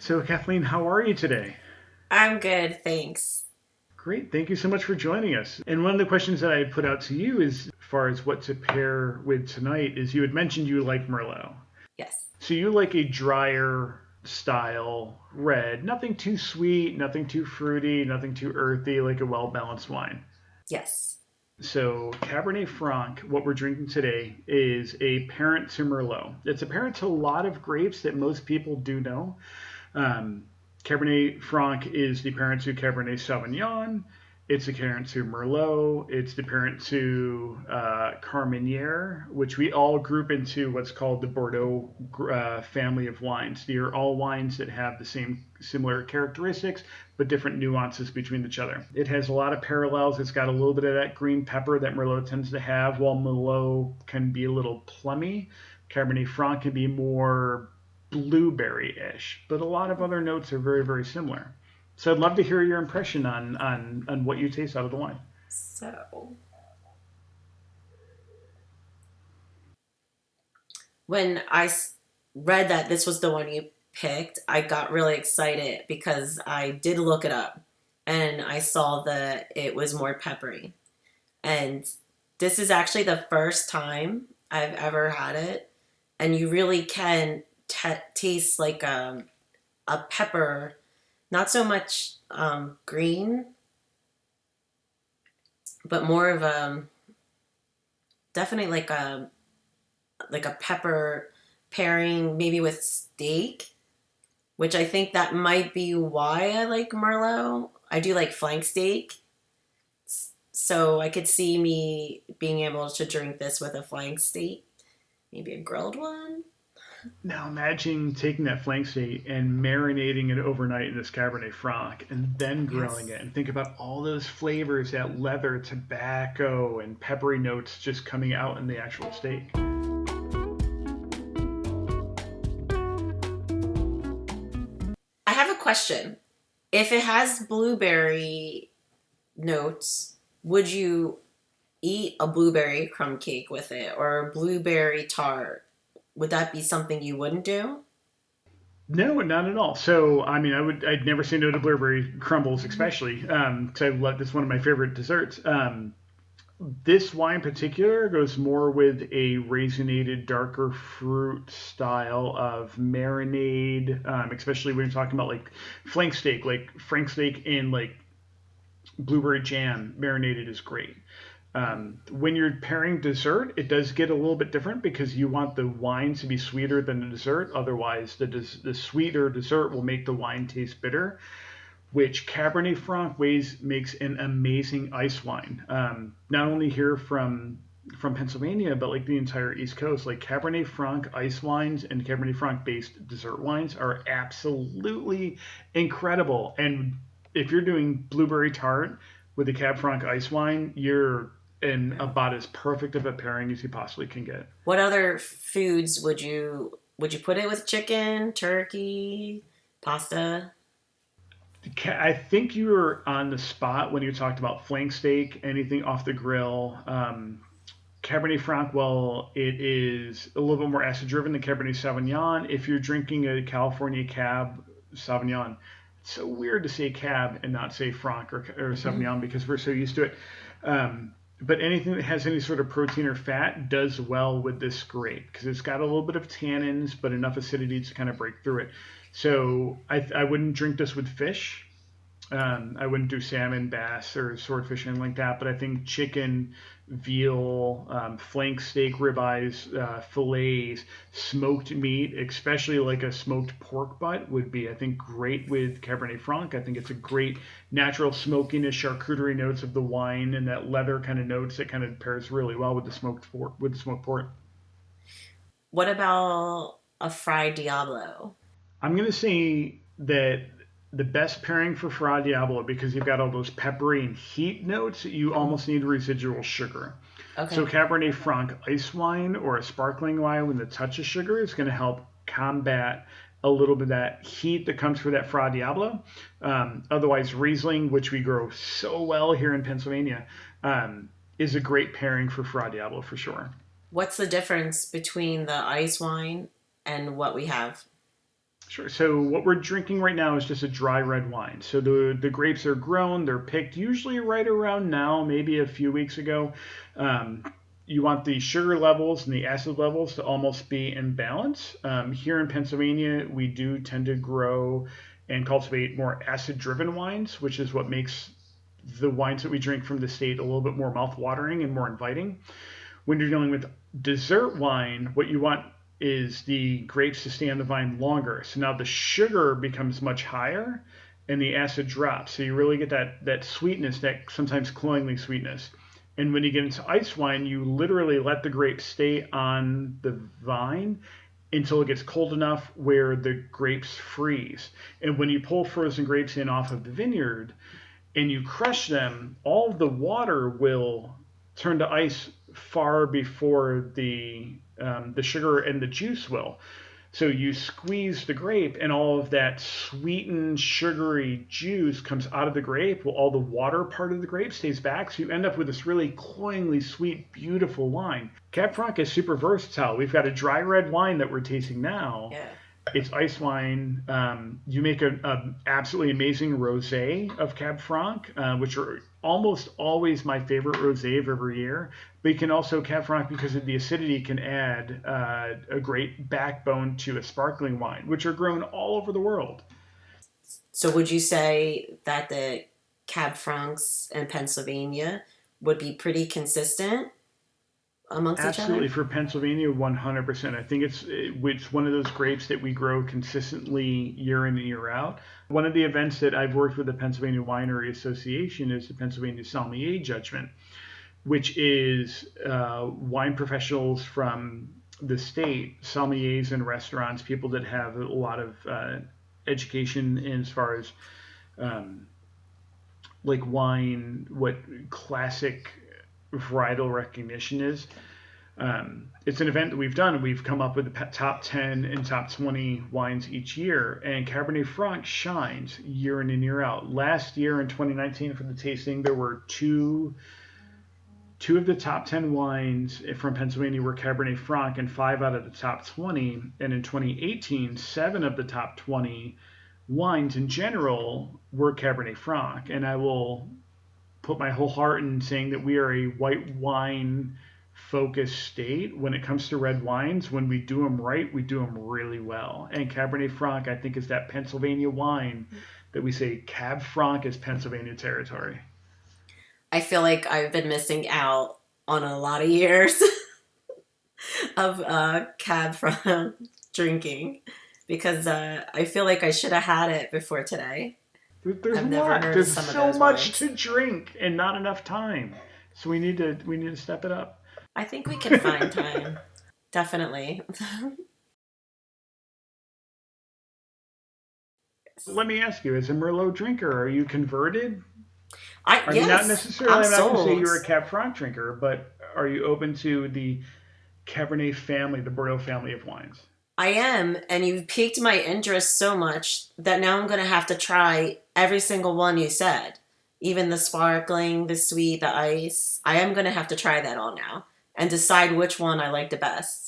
So, Kathleen, how are you today? I'm good, thanks. Great. Thank you so much for joining us. And one of the questions that I put out to you is, as far as what to pair with tonight, is you had mentioned you like Merlot. Yes. So you like a drier style red, nothing too sweet, nothing too fruity, nothing too earthy, like a well balanced wine. Yes. So Cabernet Franc, what we're drinking today, is a parent to Merlot. It's a parent to a lot of grapes that most people do know. Um, Cabernet Franc is the parent to Cabernet Sauvignon. It's the parent to Merlot. It's the parent to Carmenere, which we all group into what's called the Bordeaux family of wines. They are all wines that have the same similar characteristics, but different nuances between each other. It has a lot of parallels. It's got a little bit of that green pepper that Merlot tends to have, while Merlot can be a little plummy. Cabernet Franc can be more blueberry-ish, but a lot of other notes are very, very similar. So I'd love to hear your impression on what you taste out of the wine. So, when read that this was the one you picked, I got really excited because I did look it up and I saw that it was more peppery. And this is actually the first time I've ever had it. And you really can taste like a pepper, not so much green, but more of a definitely like a pepper pairing maybe with steak, which I think that might be why I like Merlot. I do like flank steak, so I could see me being able to drink this with a flank steak, maybe a grilled one. Now imagine taking that flank steak and marinating it overnight in this Cabernet Franc and then grilling Yes. it. And think about all those flavors, that leather, tobacco, and peppery notes just coming out in the actual steak. I have a question. If it has blueberry notes, would you eat a blueberry crumb cake with it or a blueberry tart? Would that be something you wouldn't do? No, not at all. So, I mean, I'd never say no to blueberry crumbles, especially. So I love this one of my favorite desserts. This wine in particular goes more with a raisinated, darker fruit style of marinade, especially when you're talking about like flank steak and like blueberry jam marinated is great. When you're pairing dessert, it does get a little bit different because you want the wine to be sweeter than the dessert. Otherwise, the sweeter dessert will make the wine taste bitter, which Cabernet Franc makes an amazing ice wine. Not only here from Pennsylvania, but like the entire East Coast. Like Cabernet Franc ice wines and Cabernet Franc based dessert wines are absolutely incredible. And if you're doing blueberry tart with the Cab Franc ice wine, you're in about as perfect of a pairing as you possibly can get. What other foods would you put it with? Chicken, turkey, pasta? I think you were on the spot when you talked about flank steak, anything off the grill. Cabernet Franc, well, it is a little bit more acid driven than Cabernet Sauvignon. If you're drinking a California Cab Sauvignon, it's so weird to say Cab and not say Franc or Hmm. Sauvignon because we're so used to it. But anything that has any sort of protein or fat does well with this grape because it's got a little bit of tannins, but enough acidity to kind of break through it. So I wouldn't drink this with fish. I wouldn't do salmon, bass, or swordfish, anything like that. But I think chicken, veal, flank steak, ribeyes, fillets, smoked meat, especially like a smoked pork butt, would be, I think, great with Cabernet Franc. I think it's a great natural smokiness, charcuterie notes of the wine, and that leather kind of notes that kind of pairs really well with the smoked pork. With the smoked pork, What about a fried Diablo? I'm gonna say that the best pairing for Fra Diablo because you've got all those peppery and heat notes, you Mhm. almost need residual sugar. So Okay. Cabernet Franc ice wine or a sparkling wine with a touch of sugar is going to help combat a little bit of that heat that comes for that Fra Diablo. Otherwise, Riesling, which we grow so well here in Pennsylvania, is a great pairing for Fra Diablo for sure. What's the difference between the ice wine and what we have? Sure. So what we're drinking right now is just a dry red wine. So the grapes are grown, they're picked usually right around now, maybe a few weeks ago. Um, you want the sugar levels and the acid levels to almost be in balance. Here in Pennsylvania, we do tend to grow and cultivate more acid-driven wines, which is what makes the wines that we drink from the state a little bit more mouth-watering and more inviting. When you're dealing with dessert wine, what you want is the grapes to stay on the vine longer. So now the sugar becomes much higher and the acid drops. So you really get that sweetness, that sometimes cloyingly sweetness. And when you get into ice wine, you literally let the grapes stay on the vine until it gets cold enough where the grapes freeze. And when you pull frozen grapes in off of the vineyard, and you crush them, all of the water will turn to ice far before the sugar and the juice will. So you squeeze the grape, and all of that sweetened, sugary juice comes out of the grape, while all the water part of the grape stays back. So you end up with this really cloyingly sweet, beautiful wine. Cab Franc is super versatile. We've got a dry red wine that we're tasting now. Yeah. It's ice wine. You make a absolutely amazing rosé of Cab Franc, which are almost always my favorite rosé of every year. But you can also Cab Franc, because of the acidity, can add a great backbone to a sparkling wine, which are grown all over the world. So would you say that the Cab Francs in Pennsylvania would be pretty consistent amongst each Absolutely, other? for Pennsylvania, 100%. I think it's one of those grapes that we grow consistently year in and year out. One of the events that I've worked with the Pennsylvania Winery Association is the Pennsylvania Sommelier Judgment, which is wine professionals from the state, sommeliers in restaurants, people that have a lot of education in as far as um, like wine, what classic varietal recognition is. It's an event that we've done. We've come up with the top 10 and top 20 wines each year, and Cabernet Franc shines year in and year out. Last year in 2019 for the tasting, there were two of the top 10 wines from Pennsylvania were Cabernet Franc, and five out of the top 20. And in 2018, seven of the top 20 wines in general were Cabernet Franc. And I will put my whole heart in saying that we are a white wine focused state when it comes to red wines. When we do them right, we do them really well. And Cabernet Franc, I think, is that Pennsylvania wine that we say Cab Franc is Pennsylvania territory. I feel like I've been missing out on a lot of years of Cab Franc drinking because I feel like I should have had it before today. There's a I've never lot. heard of There's some of so those much wines. to drink and not enough time. So we need to step it up. I think we can find time. Definitely. Let me ask you, as a Merlot drinker, are you converted? I I mean, not yes, I'm necessarily. I'm not going to say sold. you're a Cab Franc drinker, but are you open to the Cabernet family, the Bordeaux family of wines? I am, and you've piqued my interest so much that now I'm gonna have to try every single one you said. Even the sparkling, the sweet, the ice. I am gonna have to try that all now and decide which one I like the best.